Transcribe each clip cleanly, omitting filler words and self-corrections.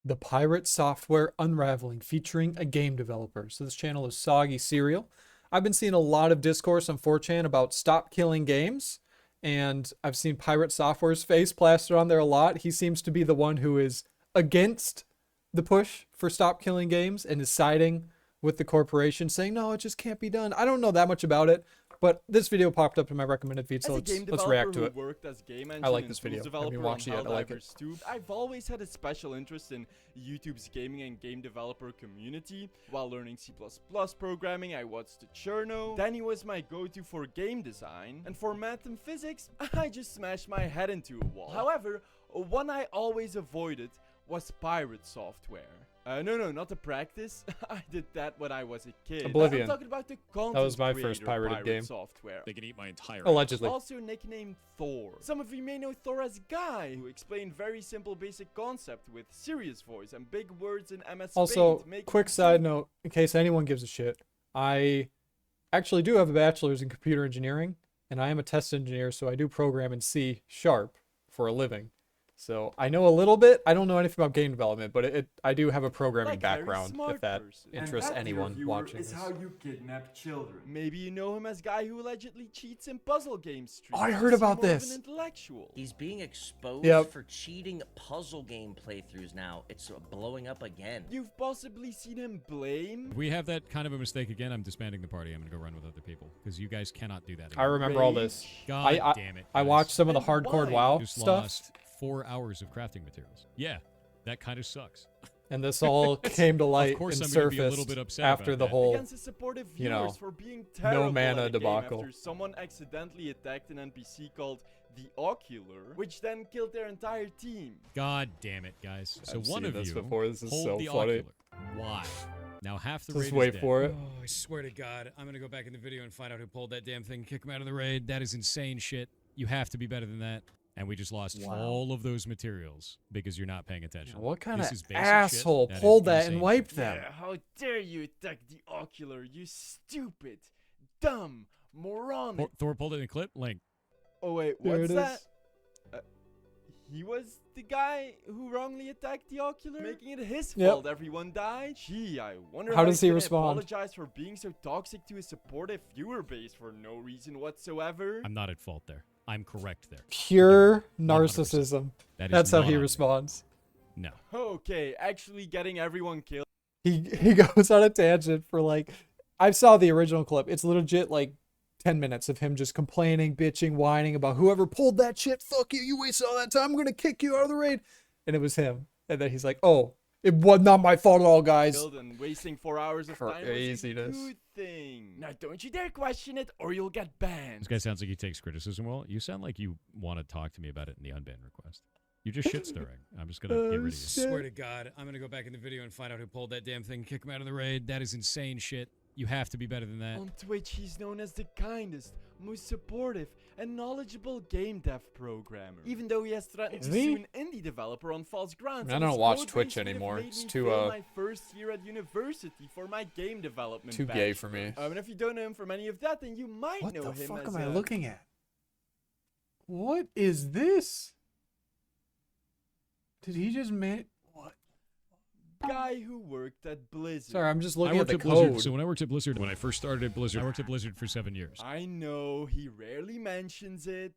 the Pirate Software Unraveling featuring a game developer. So this channel is Soggy Cereal. I've been seeing a lot of discourse on 4chan about Stop Killing Games, and I've seen Pirate Software's face plastered on there a lot. He seems to be the one who is against the push for Stop Killing Games and is siding with the corporation, saying, no, it just can't be done. I don't know that much about it, but this video popped up in my recommended feed, so let's react to it. Worked as game I like this video. I haven't watched it yet. I like it. I've always had a special interest in YouTube's gaming and game developer community. While learning C++ programming, I watched Cherno. Danny was my go-to for game design. And for math and physics, I just smashed my head into a wall. However, one I always avoided was PirateSoftware. No, not the practice. I did that when I was a kid. Oblivion. I'm talking about the content That was my first creator, pirated game. Software. They can eat my entire Allegedly. Also nicknamed Thor. Some of you may know Thor as Guy, who explained very simple basic concept with serious voice and big words in MS Also, Paint, making quick side note, in case anyone gives a shit, I actually do have a bachelor's in computer engineering, and I am a test engineer, so I do program in C# for a living. So I know a little bit. I don't know anything about game development, but I do have a programming background, if that interests anyone watching is this. how you kidnap children. Maybe you know him as Guy who allegedly cheats in puzzle game streams. Oh, I heard about this. An intellectual. He's being exposed for cheating puzzle game playthroughs now. It's blowing up again. You've possibly seen him blame. If we have that kind of a mistake again, I'm disbanding the party. I'm gonna go run with other people because you guys cannot do that I anymore. remember all this. God damn it! I guys. watched some of the And hardcore why? WoW Just stuff, lost 4 hours of crafting materials. Yeah, that kind of sucks. and this all came to light course and I'm gonna be a little surfaced bit upset after about the that. whole. Against his supportive viewers you know, for being terrible mana at a game debacle. after someone accidentally attacked an NPC called the Ocular, which then killed their entire team. God damn it, guys! So I've one seen of this you before. This is hold so the funny. ocular. Why? Now half the Just raid wait is dead. for it. Oh, I swear to God, I'm gonna go back in the video and find out who pulled that damn thing. Kick him out of the raid. That is insane shit. You have to be better than that. And we just lost all of those materials because you're not paying attention. What kind This of is basic asshole shit. pulled is that insane and wiped shit. them? Yeah, how dare you attack the Ocular, you stupid, dumb, moronic. Thor pulled it in a clip. Link. Oh wait, There what's it that? is. He was the guy who wrongly attacked the Ocular, making it his Yep. fault everyone died. Gee, I wonder How does he's he gonna respond? apologize for being so toxic to his supportive viewer base for no reason whatsoever. I'm not at fault there. I'm correct there. Pure 100%. narcissism. That is That's how not he on me. responds. No. Okay, actually getting everyone killed. He goes on a tangent for like, I saw the original clip. It's legit like 10 minutes of him just complaining, bitching, whining about whoever pulled that shit. Fuck you. You wasted all that time. I'm going to kick you out of the raid. And it was him. And then he's like, oh, it was not my fault at all, guys. And wasting 4 hours of time was a Craziness. good thing. Now don't you dare question it or you'll get banned. This guy sounds like he takes criticism well. You sound like you want to talk to me about it in the unban request. You're just shit stirring. I'm just gonna get rid of you. shit. Swear to God, I'm gonna go back in the video and find out who pulled that damn thing. Kick him out of the raid. That is insane shit. You have to be better than that. On Twitch, he's known as the kindest, most supportive, and knowledgeable game dev programmer. Even though he has threatened to Is he? sue an indie developer on false grounds. I and don't his watch code Twitch base would have anymore. made It's me too, fail my first year at university for my game development Too gay bachelor. for me. And if you don't know him from any of that, then you might What know the him fuck as am I a looking at? What is this? Did he just make what? guy who worked at Blizzard. Sorry, I'm just I looking at worked the at Blizzard. code. So when I worked at Blizzard, when I first started at Blizzard, I worked at Blizzard for 7 years. I know, he rarely mentions it.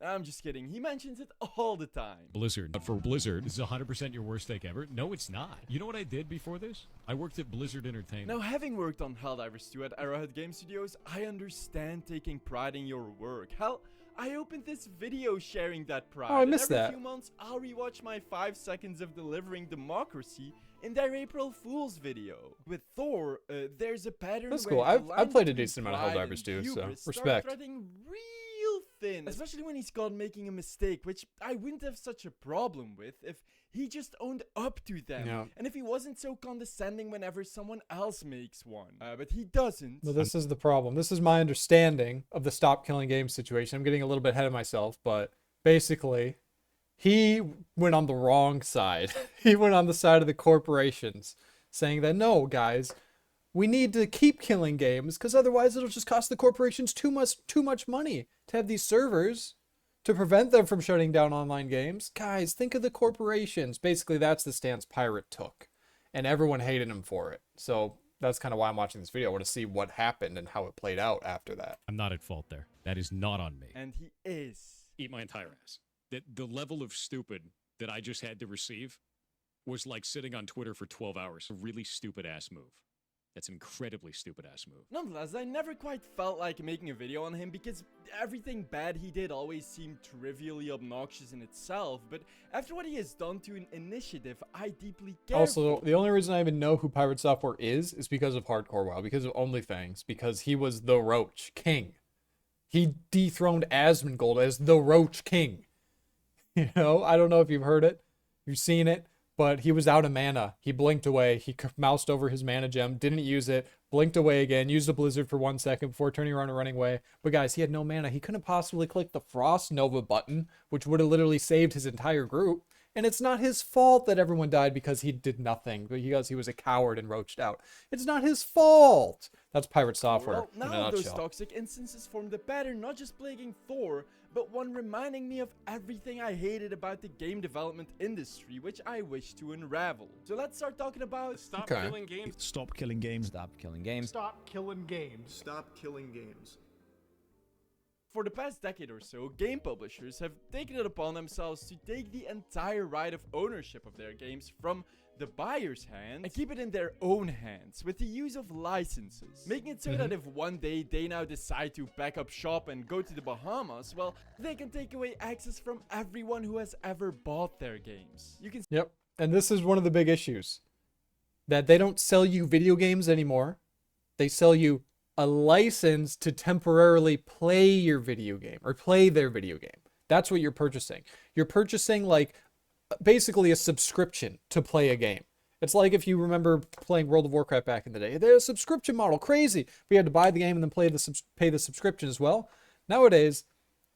I'm just kidding. He mentions it all the time. Blizzard. But for Blizzard, this is 100% your worst take ever. No, it's not. You know what I did before this? I worked at Blizzard Entertainment. Now, having worked on Helldivers 2 at Arrowhead Game Studios, I understand taking pride in your work. Hell, I opened this video sharing that pride. Oh, I missed and that. every few months, I'll rewatch my 5 seconds of delivering democracy in their April Fool's video. With Thor, there's a pattern. That's where cool. the I've line played a between decent amount of pride Helldivers and too, so hubris start respect. threading real thin, especially when he's caught making a mistake, which I wouldn't have such a problem with if he just owned up to them, Yeah. and if he wasn't so condescending whenever someone else makes one. But he doesn't. No, this is the problem. This is my understanding of the Stop Killing Games situation. I'm getting a little bit ahead of myself, but basically, he went on the wrong side. He went on the side of the corporations, saying that, no, guys, we need to keep killing games because otherwise it'll just cost the corporations too much money to have these servers to prevent them from shutting down online games. Guys, think of the corporations. Basically, that's the stance Pirate took, and everyone hated him for it. So that's kind of why I'm watching this video. I want to see what happened and how it played out after that. I'm not at fault there. That is not on me. And he is. Eat my entire ass. The level of stupid that I just had to receive was like sitting on Twitter for 12 hours. A really stupid ass move. That's an incredibly stupid ass move. Nonetheless, I never quite felt like making a video on him because everything bad he did always seemed trivially obnoxious in itself, but after what he has done to an initiative I deeply care Also, for. the only reason I even know who PirateSoftware is because of Hardcore WoW, because of OnlyThings, because he was the Roach King. He dethroned Asmongold as the Roach King. You know, I don't know if you've heard it, you've seen it, but he was out of mana. He blinked away. He moused over his mana gem, didn't use it, blinked away again, used a blizzard for 1 second before turning around and running away. But guys, he had no mana. He couldn't possibly click the Frost Nova button, which would have literally saved his entire group. And it's not his fault that everyone died because he did nothing, because he was a coward and roached out. It's not his fault. That's PirateSoftware Well, in a now those nutshell. toxic instances formed a pattern not just plaguing Thor, but one reminding me of everything I hated about the game development industry, which I wish to unravel. So let's start talking about Stop Okay. Killing Games. Stop Killing Games. Stop Killing Games. Stop Killing Games. Stop Killing Games. For the past decade or so, game publishers have taken it upon themselves to take the entire right of ownership of their games from the buyer's hands and keep it in their own hands with the use of licenses, making it so that if one day they now decide to pack up shop and go to the Bahamas, well, they can take away access from everyone who has ever bought their games. You can Yep. And this is one of the big issues. That they don't sell you video games anymore. They sell you a license to temporarily play your video game or play their video game. That's what you're purchasing. You're purchasing like basically a subscription to play a game. It's like if you remember playing World of Warcraft back in the day. There's a subscription model, crazy. We had to buy the game and then pay the subscription as well. Nowadays,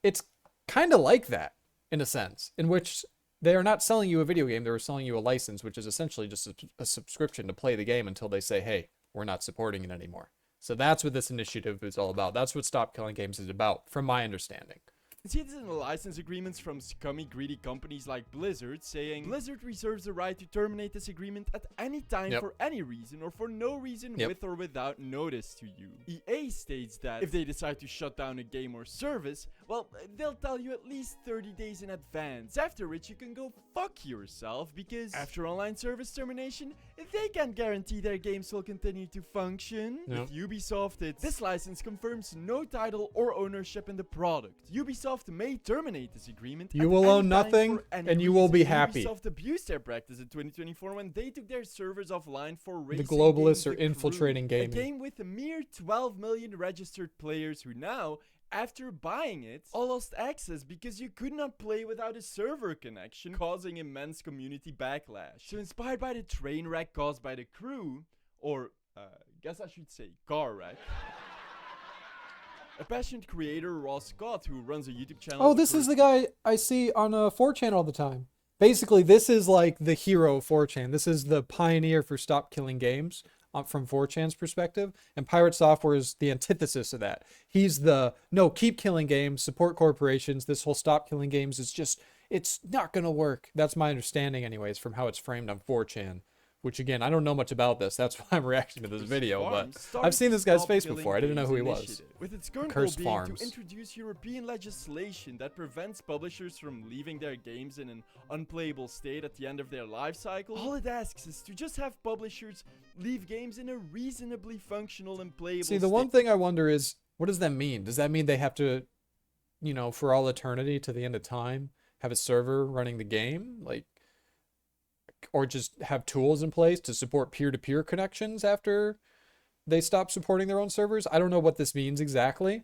it's kind of like that in a sense, in which they are not selling you a video game. They're selling you a license, which is essentially just a subscription to play the game until they say, hey, we're not supporting it anymore. So that's what this initiative is all about. That's what Stop Killing Games is about, from my understanding. see this in the license agreements from scummy, greedy companies like Blizzard, saying Blizzard reserves the right to terminate this agreement at any time for any reason or for no reason with or without notice to you. EA states that if they decide to shut down a game or service, well, they'll tell you at least 30 days in advance, after which you can go fuck yourself, because after online service termination, they can't guarantee their games will continue to function. With Ubisoft, this license confirms no title or ownership in the product. Ubisoft may terminate this agreement. You will own nothing, and you will be happy. Ubisoft abused their practice in 2024 when they took their servers offline for racing. The globalists game are The infiltrating Crew, gaming. A game with a mere 12 million registered players who now, after buying it, all lost access because you could not play without a server connection, causing immense community backlash. So inspired by the train wreck caused by The Crew, or guess I should say car wreck, a passionate creator, Ross Scott, who runs a YouTube channel. Oh, this is the guy I see on 4chan all the time. Basically, this is like the hero of 4chan. This is the pioneer for Stop Killing Games from 4chan's perspective. And PirateSoftware is the antithesis of that. He's the, no, keep killing games, support corporations. This whole Stop Killing Games is just, it's not going to work. That's my understanding anyways from how it's framed on 4chan. Which again, I don't know much about this. That's why I'm reacting to this video. But I've seen this guy's face before. I didn't know who he was. With its current goal being to introduce European legislation that prevents publishers from leaving their games in an unplayable state at the end of their life cycle, all it asks is to just have publishers leave games in a reasonably functional and playable state. See, the one thing I wonder is, what does that mean? Does that mean they have to, you know, for all eternity to the end of time, have a server running the game? Like, or just have tools in place to support peer-to-peer connections after they stop supporting their own servers? I don't know what this means exactly.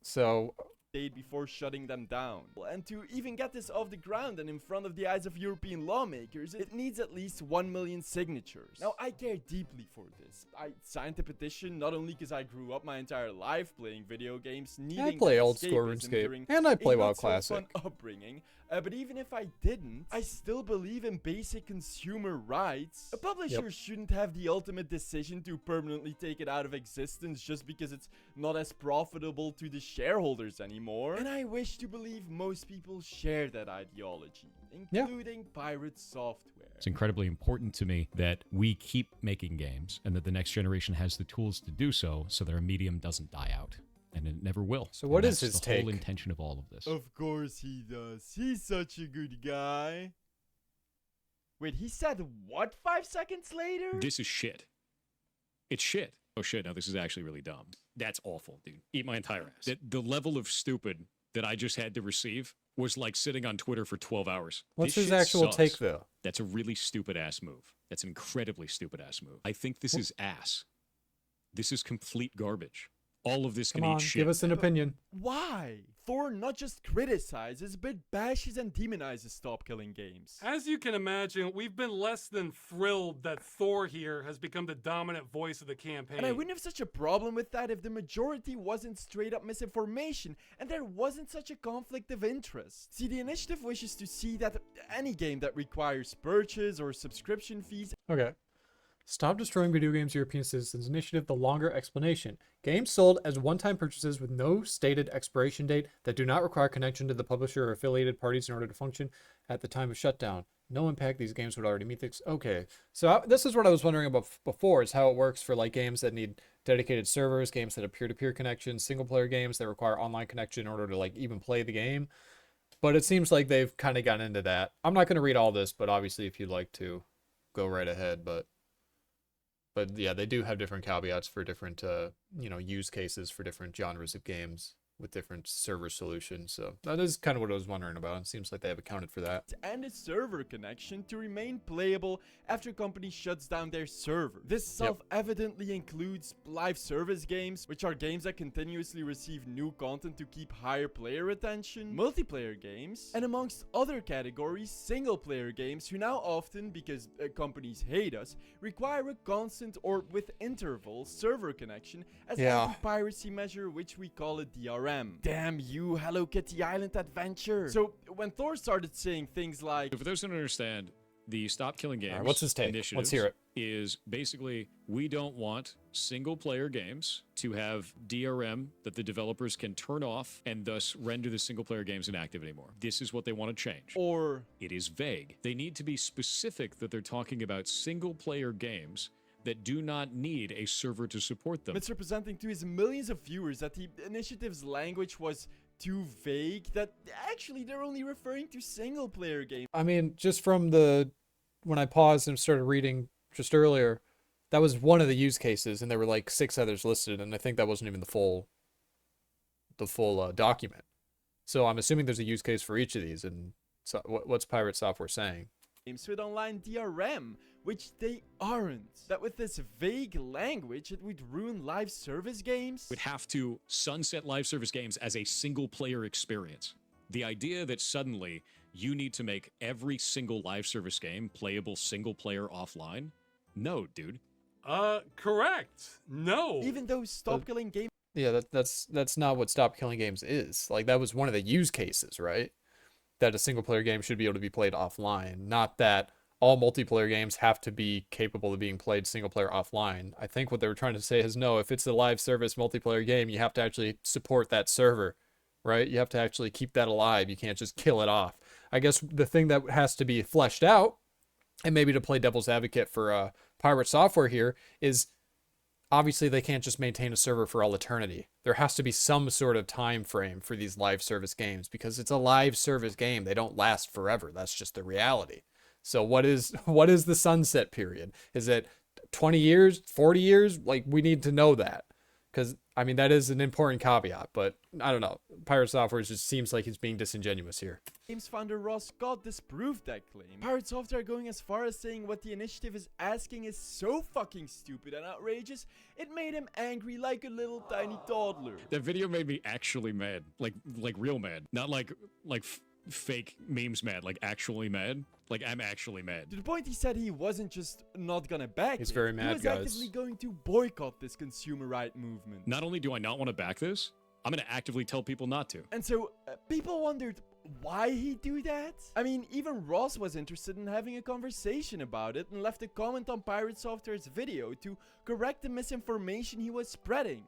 So before shutting them down. And to even get this off the ground and in front of the eyes of European lawmakers, it needs at least 1 million signatures. Now, I care deeply for this. I signed the petition not only because I grew up my entire life playing video games, needing I play old school escapism RuneScape, during and I play a WoW not so Classic. fun upbringing. But even if I didn't, I still believe in basic consumer rights. A publisher shouldn't have the ultimate decision to permanently take it out of existence just because it's not as profitable to the shareholders anymore. anymore. And I wish to believe most people share that ideology, including Pirate Software. It's incredibly important to me that we keep making games and that the next generation has the tools to do so that our medium doesn't die out. And it never will. So what And is that's his the whole take? intention of all of this. Of course he does. He's such a good guy. Wait, he said what 5 seconds later? This is shit. It's shit. Oh shit, no, this is actually really dumb. That's awful, dude. Eat my entire ass. The level of stupid that I just had to receive was like sitting on Twitter for 12 hours. What's This his shit actual sucks. take, though? That's a really stupid ass move. That's an incredibly stupid ass move. I think this is ass. This is complete garbage. All of this Come can on, eat shit. give us an opinion. Why? Thor not just criticizes, but bashes and demonizes Stop Killing Games. As you can imagine, we've been less than thrilled that Thor here has become the dominant voice of the campaign. And I wouldn't have such a problem with that if the majority wasn't straight up misinformation and there wasn't such a conflict of interest. See, the initiative wishes to see that any game that requires purchase or subscription fees. Okay. Stop Destroying Video Games European Citizens Initiative, the longer explanation. Games sold as one-time purchases with no stated expiration date that do not require connection to the publisher or affiliated parties in order to function at the time of shutdown. No impact. These games would already meet this. Okay. So this is what I was wondering about before, is how it works for like games that need dedicated servers, games that have peer-to-peer connections, single-player games that require online connection in order to like even play the game. But it seems like they've kind of gotten into that. I'm not going to read all this, but obviously if you'd like to, go right ahead. But yeah, they do have different caveats for different, use cases for different genres of games with different server solutions. So that is kind of what I was wondering about. It seems like they have accounted for that. And a server connection to remain playable after a company shuts down their server. This self-evidently includes live service games, which are games that continuously receive new content to keep higher player attention, multiplayer games, and amongst other categories, single-player games who now often, because companies hate us, require a constant or with intervals server connection as an anti-piracy measure, which we call a DRM. Damn you, Hello Kitty Island adventure. So when Thor started saying things like, For those who don't understand, the Stop Killing Games what's his take? initiative Let's hear it. is basically we don't want single-player games to have DRM that the developers can turn off and thus render the single-player games inactive anymore. This is what they want to change. or It is vague. They need to be specific that they're talking about single-player games that do not need a server to support them. misrepresenting to his millions of viewers that the initiative's language was too vague, that actually they're only referring to single player games. I mean, just from when I paused and started reading just earlier, that was one of the use cases, and there were like 6 others listed, and I think that wasn't even the full document. So I'm assuming there's a use case for each of these. And so what's Pirate Software saying? With online DRM, which they aren't. That with this vague language, it would ruin live service games. Would have to sunset live service games as a single-player experience. The idea that suddenly you need to make every single live service game playable single-player offline? No, dude. Correct. No. Even though Stop Killing Games Yeah, that's not what Stop Killing Games is. Like, that was one of the use cases, right? That a single player game should be able to be played offline, not that all multiplayer games have to be capable of being played single player offline. I think what they were trying to say is, no, if it's a live service multiplayer game, you have to actually support that server, right? You have to actually keep that alive. You can't just kill it off. I guess the thing that has to be fleshed out, and maybe to play devil's advocate for Pirate Software here, is obviously they can't just maintain a server for all eternity. There has to be some sort of time frame for these live service games, because it's a live service game. They don't last forever. That's just the reality. So what is the sunset period? Is it 20 years, 40 years? Like, we need to know that, because I mean, that is an important caveat, but I don't know. Pirate Software just seems like he's being disingenuous here. founder Ross Scott disproved that claim. Pirate Software going as far as saying what the initiative is asking is so fucking stupid and outrageous, it made him angry like a little tiny toddler. That video made me actually mad. Like real mad. Not like fake memes mad, like actually mad. Like, I'm actually mad. To the point he said he wasn't just not gonna back He's it, very mad, he was guys. actively going to boycott this consumer right movement. Not only do I not want to back this, I'm going to actively tell people not to. And so, people wondered why he'd do that? I mean, even Ross was interested in having a conversation about it and left a comment on Pirate Software's video to correct the misinformation he was spreading.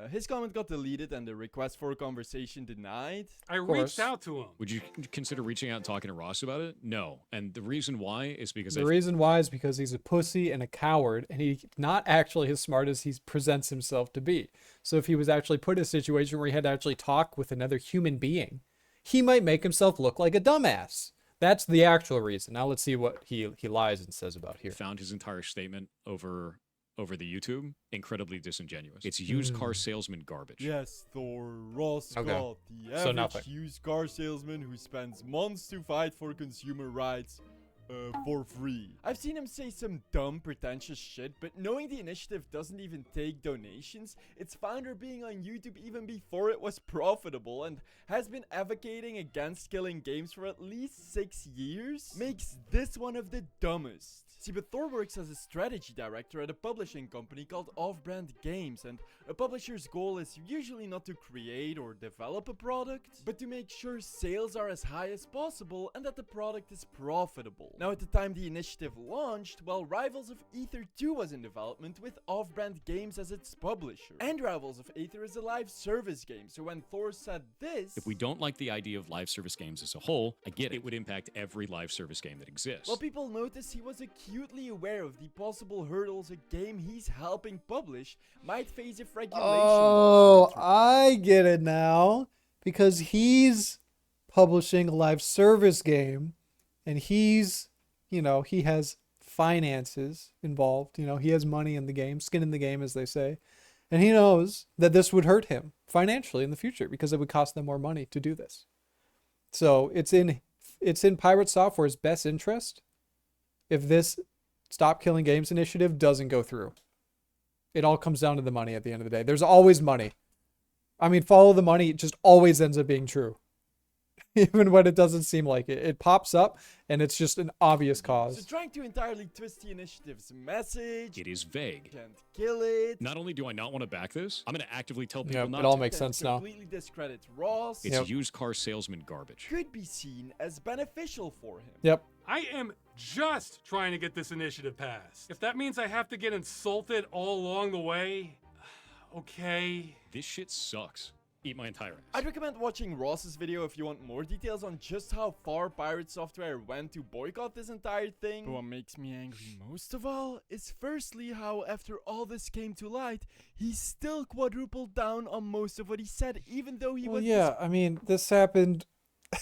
His comment got deleted and the request for a conversation denied. I course. reached out to him. Would you consider reaching out and talking to Ross about it? No. And the reason why is because The reason why is because he's a pussy and a coward, and he's not actually as smart as he presents himself to be. So if he was actually put in a situation where he had to actually talk with another human being, he might make himself look like a dumbass. That's the actual reason. Now let's see what he lies and says about here. found his entire statement over the YouTube incredibly disingenuous. It's used car salesman garbage. Yes, Thor, Ross Okay. Scott, the So average nothing. used car salesman who spends months to fight for consumer rights for free. I've seen him say some dumb, pretentious shit, but knowing the initiative doesn't even take donations, its founder being on YouTube even before it was profitable and has been advocating against killing games for at least 6 years, makes this one of the dumbest. See, but Thor works as a strategy director at a publishing company called Off-Brand Games, and a publisher's goal is usually not to create or develop a product, but to make sure sales are as high as possible and that the product is profitable. Now, at the time the initiative launched, well, Rivals of Aether 2 was in development with Off-Brand Games as its publisher. And Rivals of Aether is a live service game, so when Thor said this... If we don't like the idea of live service games as a whole, I get it. It would impact every live service game that exists. well, people noticed he was acutely aware of the possible hurdles a game he's helping publish might face if regulation Oh, was I get it now. Because he's publishing a live service game, and he's, you know, he has finances involved. You know, he has money in the game, skin in the game, as they say. And he knows that this would hurt him financially in the future because it would cost them more money to do this. So it's in PirateSoftware's best interest if this Stop Killing Games initiative doesn't go through. It all comes down to the money at the end of the day. There's always money. I mean, follow the money just always ends up being true. Even when it doesn't seem like it. It pops up and it's just an obvious So cause. trying to entirely twist the initiative's message it is vague. and kill it. Not only do I not want to back this, I'm going to actively tell people Yep, not it all to. makes and sense now. completely discredit Ross. It's Yep. used car salesman garbage. Could be seen as beneficial for him. Yep. I am just trying to get this initiative passed. If that means I have to get insulted all along the way, okay. This shit sucks. Eat my entire ass. I'd recommend watching Ross's video if you want more details on just how far PirateSoftware went to boycott this entire thing. But what makes me angry most of all is firstly how after all this came to light, he still quadrupled down on most of what he said, even though he Well, was yeah, I mean, this happened.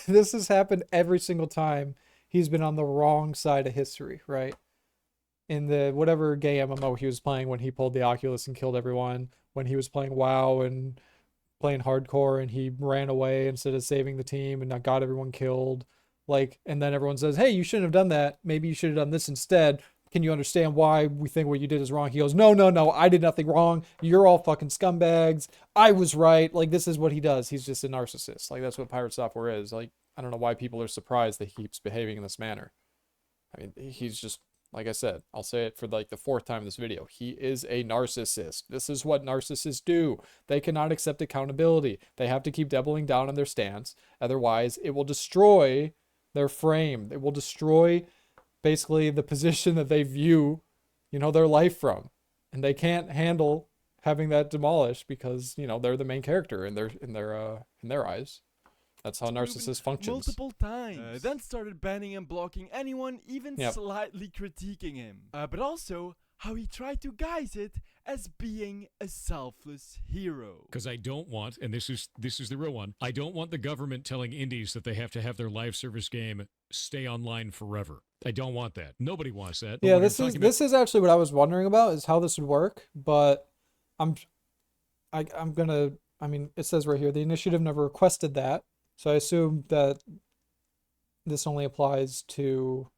This has happened every single time he's been on the wrong side of history, right? In the whatever gay MMO he was playing when he pulled the Oculus and killed everyone, when he was playing WoW and playing hardcore and he ran away instead of saving the team and got everyone killed. Like, and then everyone says, hey, you shouldn't have done that. Maybe you should have done this instead. Can you understand why we think what you did is wrong? He goes, no, I did nothing wrong. You're all fucking scumbags. I was right. Like, this is what he does. He's just a narcissist. Like, that's what PirateSoftware is. Like, I don't know why people are surprised that he keeps behaving in this manner. I mean, he's just, like I said, I'll say it for like the 4th time in this video. He is a narcissist. This is what narcissists do. They cannot accept accountability. They have to keep doubling down on their stance. Otherwise, it will destroy their frame. It will destroy basically the position that they view, you know, their life from. And they can't handle having that demolished because, you know, they're the main character in their eyes. That's how narcissist functions. multiple times. Then started banning and blocking anyone even Yep. slightly critiquing him. But also how he tried to guise it as being a selfless hero. Because I don't want, and this is the real one, I don't want the government telling indies that they have to have their live service game stay online forever. I don't want that. Nobody wants that. But Yeah, when you're this talking is actually what I was wondering about is how this would work, but I'm gonna, I mean, it says right here the initiative never requested that, so I assume that this only applies to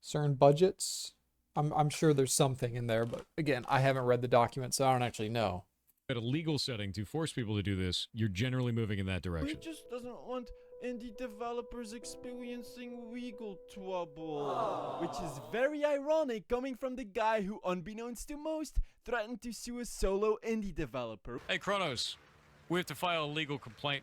certain budgets. I'm sure there's something in there, but again, I haven't read the document, so I don't actually know. at a legal setting to force people to do this, you're generally moving in that He direction. just doesn't want indie developers experiencing legal trouble. Which is very ironic coming from the guy who, unbeknownst to most, threatened to sue a solo indie developer. Hey, Kronos, we have to file a legal complaint.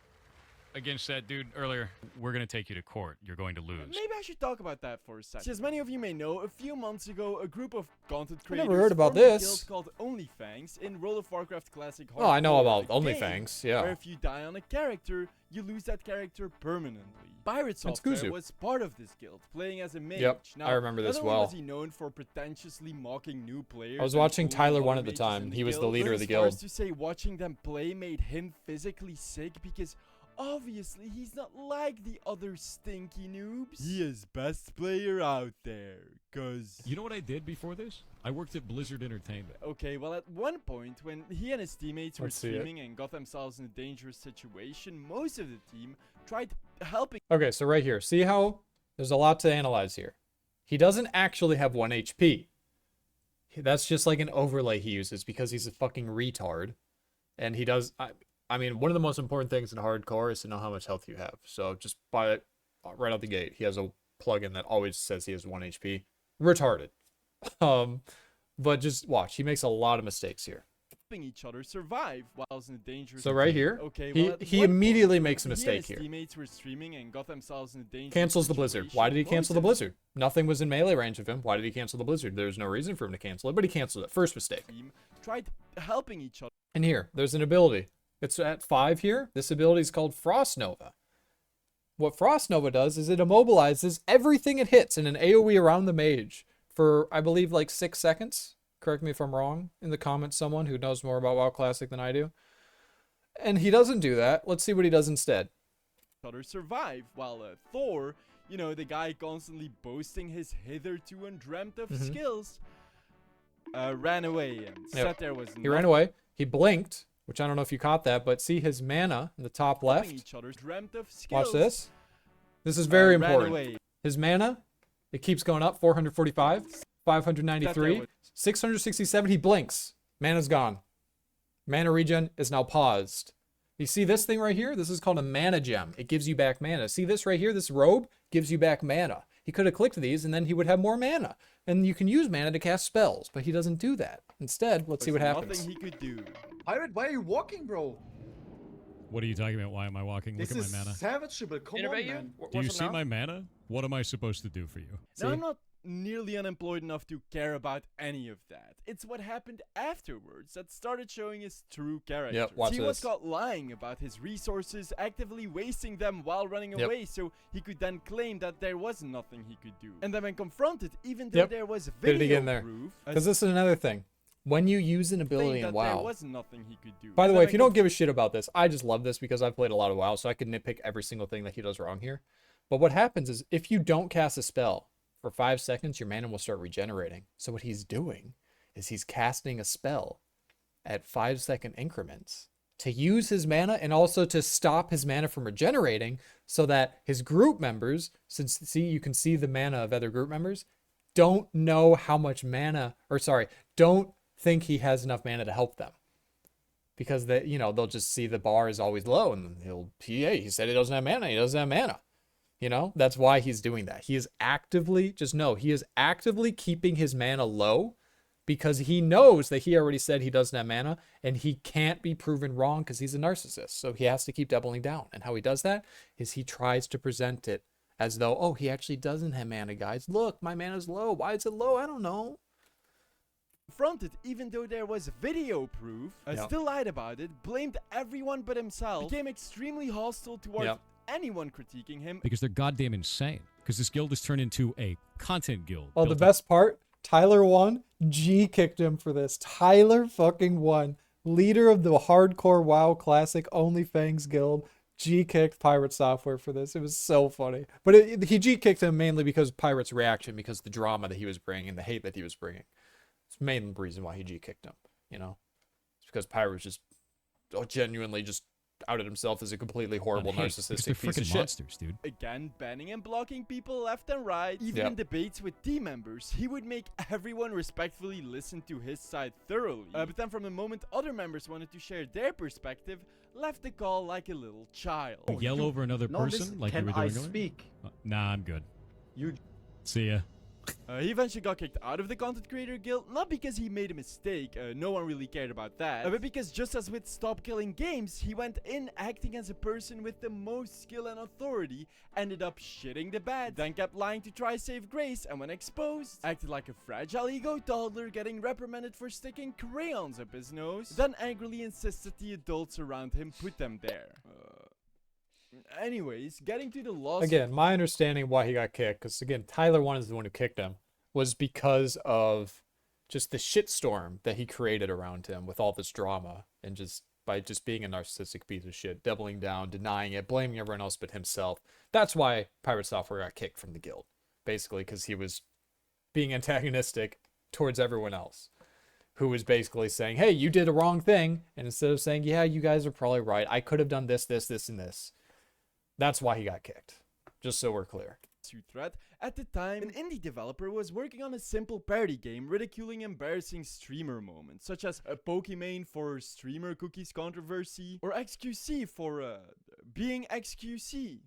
against that dude earlier. We're gonna take you to court. You're going to lose. Maybe I should talk about that for a second. As many of you may know, a few months ago, a group of content I creators never heard about formed a this. guild called OnlyFangs in World of Warcraft Classic. Oh, I know Hardcore, about a game OnlyFangs, Where yeah. if you die on a character, you lose that character permanently. Kuzu. PirateSoftware was part of this guild, playing as a mage. Yep, Now, I remember this not only well. was he known for pretentiously mocking new players. I was and watching bullying Tyler other 1 at the mages time. in He was the guild, leader but of the as far as guild. to say watching them play made him physically sick because obviously he's not like the other stinky noobs. He is best player out there, cause... You know what I did before this? I worked at Blizzard Entertainment. Okay, well at one point when he and his teammates were Let's see it. streaming and got themselves in a dangerous situation, most of the team tried helping. Okay, so right here, see how there's a lot to analyze here. He doesn't actually have 1 HP. That's just like an overlay he uses because he's a fucking retard. And he does, I mean, one of the most important things in hardcore is to know how much health you have. So just buy it right out the gate. He has a plugin that always says he has 1 HP. Retarded. But just watch, he makes a lot of mistakes here. Each other survive whilst in a dangerous So right here, okay, he- well, at he one immediately point, makes a when mistake he here. and his teammates were streaming and got themselves in a dangerous Cancels the blizzard. Why did he situation, cancel most the of blizzard? Nothing was in melee range of him. Why did he cancel the blizzard? There's no reason for him to cancel it, but he canceled it. First mistake. team tried helping each other. And here, there's an ability. It's at 5 here. This ability is called Frost Nova. What Frost Nova does is it immobilizes everything it hits in an AoE around the mage for, I believe, like 6 seconds. Correct me if I'm wrong in the comments, someone who knows more about WoW Classic than I do. And he doesn't do that. Let's see what he does instead. Other survive, while Thor, you know, the guy constantly boasting his hitherto undreamt of skills, ran away and sat there was He ran away. He blinked, which I don't know if you caught that, but see his mana in the top left. each other dreamt of skills. Watch this. This is very ran important. away. His mana, it keeps going up. 445, Sat there 593, was- 667. He blinks. Mana's gone. Mana regen is now paused. You see this thing right here? This is called a mana gem. It gives you back mana. See this right here? This robe gives you back mana. He could have clicked these and then he would have more mana. And you can use mana to cast spells, but he doesn't do that. Instead, let's see what happens. Nothing he could do. Pirate, why are you walking, bro? What are you talking about? Why am I walking? This Look at is my mana. savageable. Come on, man. Do you see my mana? What am I supposed to do for you? Now, I'm not nearly unemployed enough to care about any of that. It's what happened afterwards that started showing his true character. Yep, watch He was this. caught lying about his resources, actively wasting them while running Yep. away, so he could then claim that there was nothing he could do. And then when confronted, even though Yep, there was did it video again there. proof, Because this is another thing. When you use an ability claimed in that there WoW, was nothing he could do. by the And way, then if you don't give a shit about this, I just love this because I've played a lot of WoW, so I can nitpick every single thing that he does wrong here. But what happens is if you don't cast a spell for 5 seconds, your mana will start regenerating. So what he's doing is he's casting a spell at 5-second increments to use his mana and also to stop his mana from regenerating so that his group members, since see you can see the mana of other group members, don't know how much mana, or sorry, don't think he has enough mana to help them. Because they, you know, they'll just see the bar is always low and he said he doesn't have mana, he doesn't have mana. You know, that's why he's doing that. He is actively, just know, he is actively keeping his mana low because he knows that he already said he doesn't have mana and he can't be proven wrong because he's a narcissist. So he has to keep doubling down. And how he does that is he tries to present it as though, oh, he actually doesn't have mana, guys. Look, my mana's low. Why is it low? I don't know. confronted, even though there was video proof, still lied about it, blamed everyone but himself, became extremely hostile towards anyone critiquing him. Because they're goddamn insane. Because this guild has turned into a content guild. Oh, the built best part, Tyler won. G kicked him for this. Tyler fucking won. Leader of the hardcore WoW Classic OnlyFangs guild. G kicked PirateSoftware for this. It was so funny. But he G kicked him mainly because Pirate's reaction, because the drama that he was bringing and the hate that he was bringing. It's the main reason why he G kicked him, you know? It's because Pirate was just genuinely just outed himself as a completely horrible, Because they're narcissistic piece freaking of shit. monsters, dude. Again, banning and blocking people left and right. Even in debates with team members, he would make everyone respectfully listen to his side thoroughly. But then from the moment other members wanted to share their perspective, left the call like a little child. Yell over another person like you were doing earlier? speak? Nah, I'm good. You See ya. He eventually got kicked out of the Content Creator Guild, not because he made a mistake, no one really cared about that, but because just as with Stop Killing Games, he went in acting as a person with the most skill and authority, ended up shitting the bed, then kept lying to try save grace, and when exposed, acted like a fragile ego toddler getting reprimanded for sticking crayons up his nose, then angrily insisted the adults around him put them there. Anyways, getting to the lawsuit. Again, my understanding of why he got kicked, because again, Tyler One is the one who kicked him, was because of just the shitstorm that he created around him with all this drama, and just by just being a narcissistic piece of shit, doubling down, denying it, blaming everyone else but himself. That's why PirateSoftware got kicked from the guild, basically, because he was being antagonistic towards everyone else, who was basically saying, hey, you did a wrong thing, and instead of saying, yeah, you guys are probably right, I could have done this, this, this, and this. That's why he got kicked, just so we're clear. Threat. At the time, an indie developer was working on a simple parody game ridiculing embarrassing streamer moments, such as a Pokimane for streamer cookies controversy, or XQC for being XQC.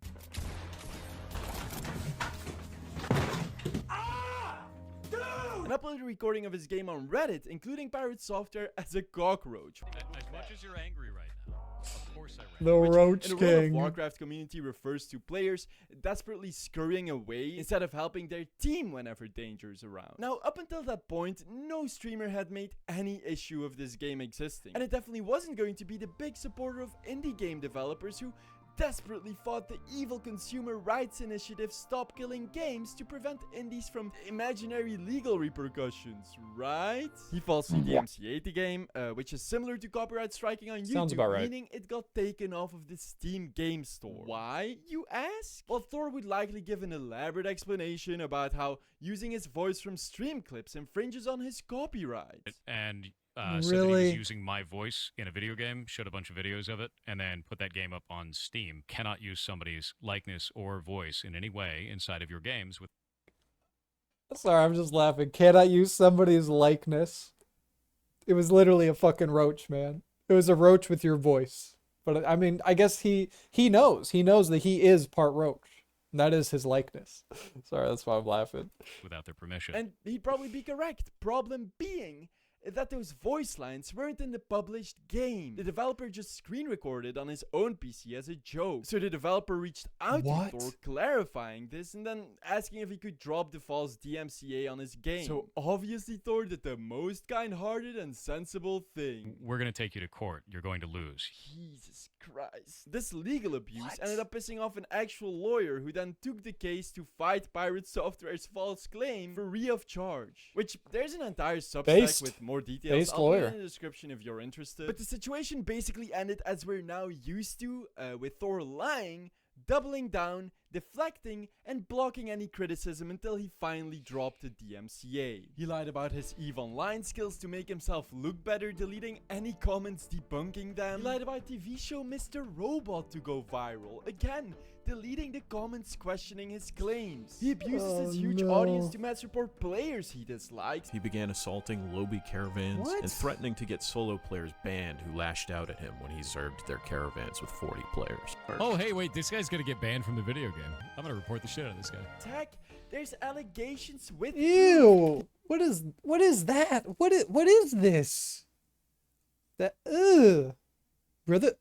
And uploaded a recording of his game on Reddit, including PirateSoftware as a cockroach. As much as you're angry right now, of course I The Roach in the World of King. Warcraft community refers to players desperately scurrying away instead of helping their team whenever danger is around. Now, up until that point, no streamer had made any issue of this game existing, and it definitely wasn't going to be the big supporter of indie game developers who desperately fought the evil consumer rights initiative Stop Killing Games to prevent indies from imaginary legal repercussions, right? He falsely DMCA'd the game, which is similar to copyright striking on YouTube, Sounds about right. meaning it got taken off of the Steam game store. Why, you ask? Well, Thor would likely give an elaborate explanation about how using his voice from stream clips infringes on his copyright. And said that he Really? was using my voice in a video game, showed a bunch of videos of it, and then put that game up on Steam. Cannot use somebody's likeness or voice in any way inside of your games with Sorry, I'm just laughing. Cannot use somebody's likeness. It was literally a fucking roach, man. It was a roach with your voice. But I mean, I guess he knows. He knows that he is part roach. And that is his likeness. Sorry, that's why I'm laughing. without their permission. And he'd probably be correct. Problem being that those voice lines weren't in the published game. The developer just screen recorded on his own PC as a joke. So the developer reached out What? to Thor clarifying this and then asking if he could drop the false DMCA on his game. So obviously Thor did the most kind-hearted and sensible thing. We're going to take you to court. You're going to lose. Jesus Christ. This legal abuse ended up pissing off an actual lawyer who then took the case to fight PirateSoftware's false claim free of charge. Which, there's an entire substack Based. with more details. Based I'll put it lawyer. in the description if you're interested. But the situation basically ended as we're now used to, with Thor lying, doubling down, deflecting, and blocking any criticism until he finally dropped the DMCA. He lied about his EVE Online skills to make himself look better, deleting any comments debunking them. He lied about TV show Mr. Robot to go viral. Again, deleting the comments questioning his claims. He abuses his huge audience to mass report players he dislikes. He began assaulting Lobby caravans and threatening to get solo players banned who lashed out at him when he served their caravans with 40 players. Oh, hey, wait, this guy's going to get banned from the video game. I'm going to report the shit out of this guy. Tech, there's allegations with Ew. What is that? What is this? That brother,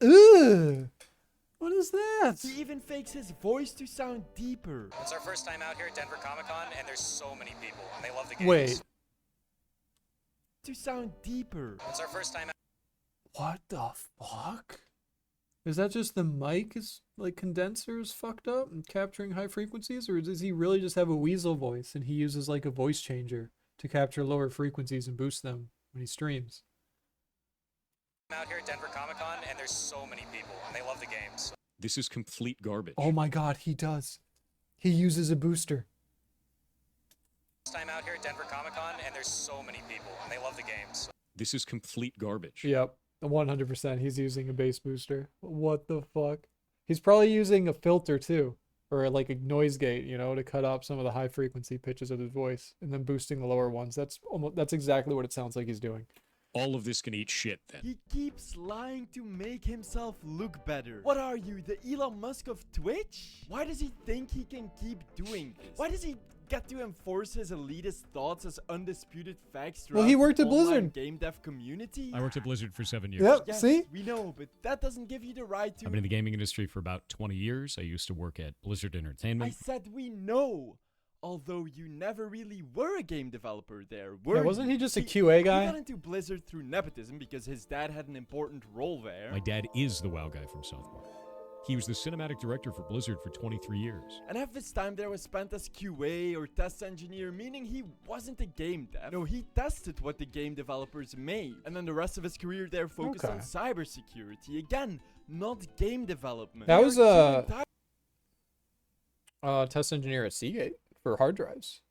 what is that? He even fakes his voice to sound deeper. It's our first time out here at Denver Comic-Con, and there's so many people, and they love the games. Wait, To sound deeper. It's our first time out. what the fuck? Is that just the mic is like condenser is fucked up and capturing high frequencies, or does he really just have a weasel voice and he uses like a voice changer to capture lower frequencies and boost them when he streams? I'm out here at Denver Comic-Con, and there's so many people, and they love the games. This is complete garbage. Oh my god, he does. He uses a booster. First time out here at Denver Comic-Con, and there's so many people, and they love the games. This is complete garbage. Yep, 100% he's using a bass booster. What the fuck? He's probably using a filter too, or like a noise gate, you know, to cut up some of the high frequency pitches of his voice and then boosting the lower ones. That's exactly what it sounds like he's doing. All of this can eat shit then. He keeps lying to make himself look better. What are you, the Elon Musk of Twitch? Why does he think he can keep doing this? Why does he get to enforce his elitist thoughts as undisputed facts Well, throughout he worked the at online Blizzard. game dev community? I worked at Blizzard for 7 years. Yep. Yes, See? we know, but that doesn't give you the right to... I've been in the gaming industry for about 20 years. I used to work at Blizzard I Entertainment. said we know. Although you never really were a game developer there, were Yeah, wasn't you? he just a See, QA He guy? got into Blizzard through nepotism because his dad had an important role there. My dad is the WoW guy from South Park. He was the cinematic director for Blizzard for 23 years. And half his time there was spent as QA or test engineer, meaning he wasn't a game dev. No, he tested what the game developers made. And then the rest of his career there focused on Okay. cybersecurity. Again, not game development. That They was, are two test engineer at Seagate for hard drives.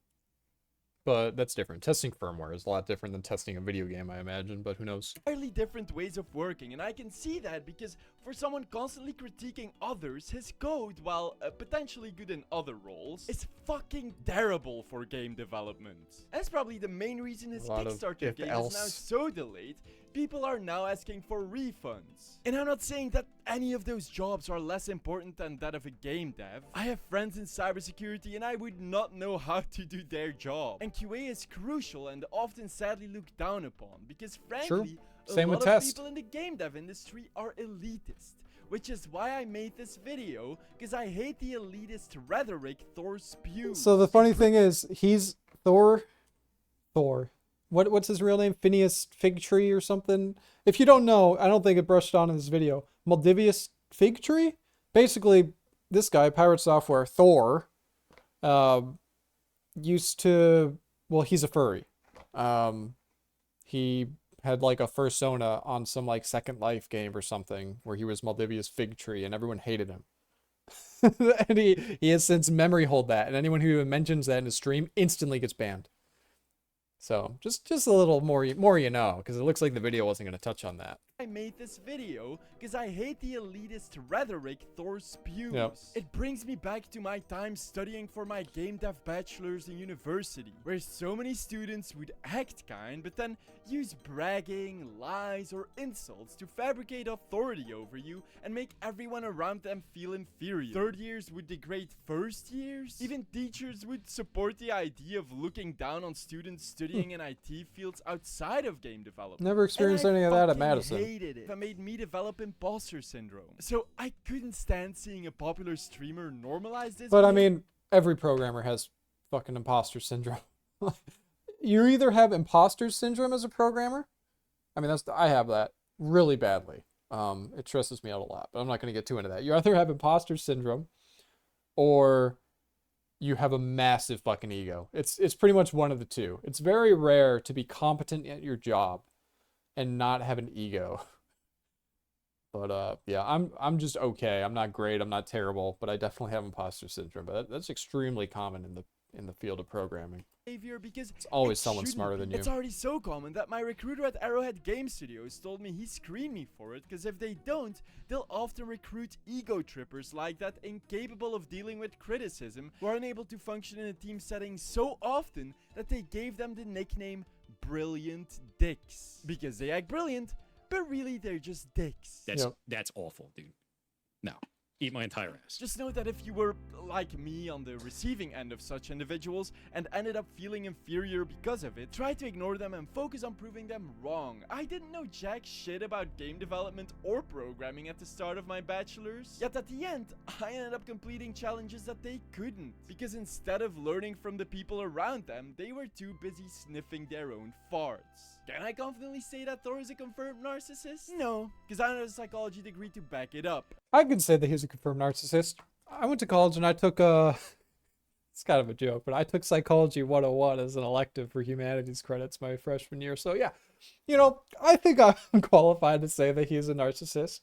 But that's different. Testing firmware is a lot different than testing a video game, I imagine, but who knows? entirely different ways of working, and I can see that because for someone constantly critiquing others, his code, while potentially good in other roles, is fucking terrible for game development. That's probably the main reason his A lot of Kickstarter game is if-else. now so delayed. People are now asking for refunds. And I'm not saying that any of those jobs are less important than that of a game dev. I have friends in cybersecurity and I would not know how to do their job. And QA is crucial and often sadly looked down upon because frankly, Same a with lot of test. people in the game dev industry are elitist. Which is why I made this video, because I hate the elitist rhetoric Thor spews. So the funny thing is, he's Thor. What's his real name? Phineas Figtree or something? If you don't know, I don't think it brushed on in this video. Maldivius Figtree? Basically, this guy, PirateSoftware, Thor, used to... Well, he's a furry. He had like a fursona on some like Second Life game or something where he was Maldivius Figtree and everyone hated him. And he has since memory hold that, and anyone who even mentions that in a stream instantly gets banned. So just a little more you know, because it looks like the video wasn't going to touch on that. I made this video because I hate the elitist rhetoric Thor spews. Yep. It brings me back to my time studying for my game dev bachelor's in university, where so many students would act kind, but then use bragging, lies, or insults to fabricate authority over you and make everyone around them feel inferior. Third years would degrade first years. Even teachers would support the idea of looking down on students studying in IT fields outside of game development. Never experienced And I any of that at fucking Madison. hated it. It made me develop imposter syndrome. So I couldn't stand seeing a popular streamer normalize this. But I behavior. mean, every programmer has fucking imposter syndrome. You either have imposter syndrome as a programmer. I mean, I have that really badly. It stresses me out a lot, but I'm not going to get too into that. You either have imposter syndrome or you have a massive fucking ego. It's pretty much one of the two. It's very rare to be competent at your job and not have an ego. But yeah, I'm just okay. I'm not great. I'm not terrible, but I definitely have imposter syndrome. But that's extremely common in the field of programming. Because It's always it someone shouldn't smarter be. than you. It's already so common that my recruiter at Arrowhead Game Studios told me he screened me for it, because if they don't, they'll often recruit ego trippers like that, incapable of dealing with criticism, who are unable to function in a team setting so often that they gave them the nickname Brilliant Dicks. Because they act brilliant, but really they're just dicks. That's awful, dude. No. Eat my entire ass. Just know that if you were, like me, on the receiving end of such individuals and ended up feeling inferior because of it, try to ignore them and focus on proving them wrong. I didn't know jack shit about game development or programming at the start of my bachelor's, yet at the end, I ended up completing challenges that they couldn't, because instead of learning from the people around them, they were too busy sniffing their own farts. Can I confidently say that Thor is a confirmed narcissist? No, because I don't have a psychology degree to back it up. I could say that he's a confirmed narcissist. I went to college and I took it's kind of a joke, but I took Psychology 101 as an elective for humanities credits my freshman year. So yeah, you know, I think I'm qualified to say that he's a narcissist.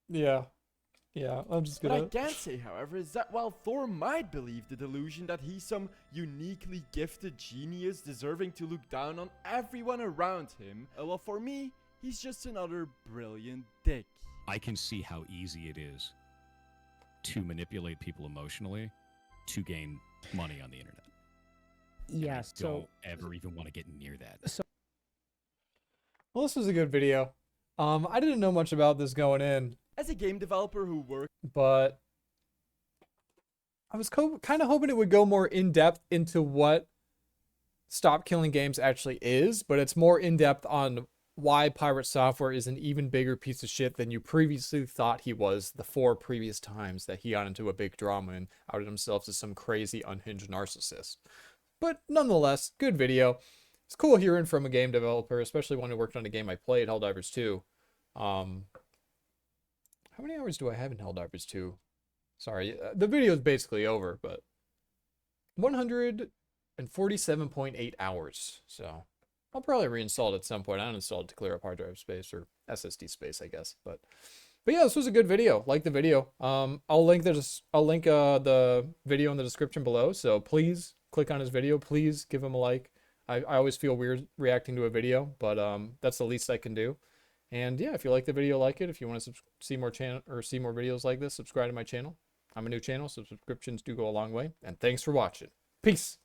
Yeah, I'm just gonna... What I can say, however, is that while Thor might believe the delusion that he's some uniquely gifted genius deserving to look down on everyone around him, well, for me, he's just another brilliant dick. I can see how easy it is to manipulate people emotionally to gain money on the internet. Yeah, I don't ever even want to get near that. Well, this was a good video. I didn't know much about this going in, As a game developer who works but I was kind of hoping it would go more in depth into what Stop Killing Games actually is, but it's more in depth on why Pirate Software is an even bigger piece of shit than you previously thought he was the 4 previous times that he got into a big drama and outed himself as some crazy unhinged narcissist. But nonetheless, good video. It's cool hearing from a game developer, especially one who worked on a game I played, Helldivers 2. How many hours do I have in Helldivers 2? Sorry, the video is basically over, but 147.8 hours. So I'll probably reinstall it at some point. I uninstalled it to clear up hard drive space or SSD space, I guess. But yeah, this was a good video. Like the video. I'll link the video in the description below. So please click on his video. Please give him a like. I always feel weird reacting to a video, but that's the least I can do. And yeah, if you like the video, like it. If you want to see more videos like this, subscribe to my channel. I'm a new channel, so subscriptions do go a long way. And thanks for watching. Peace.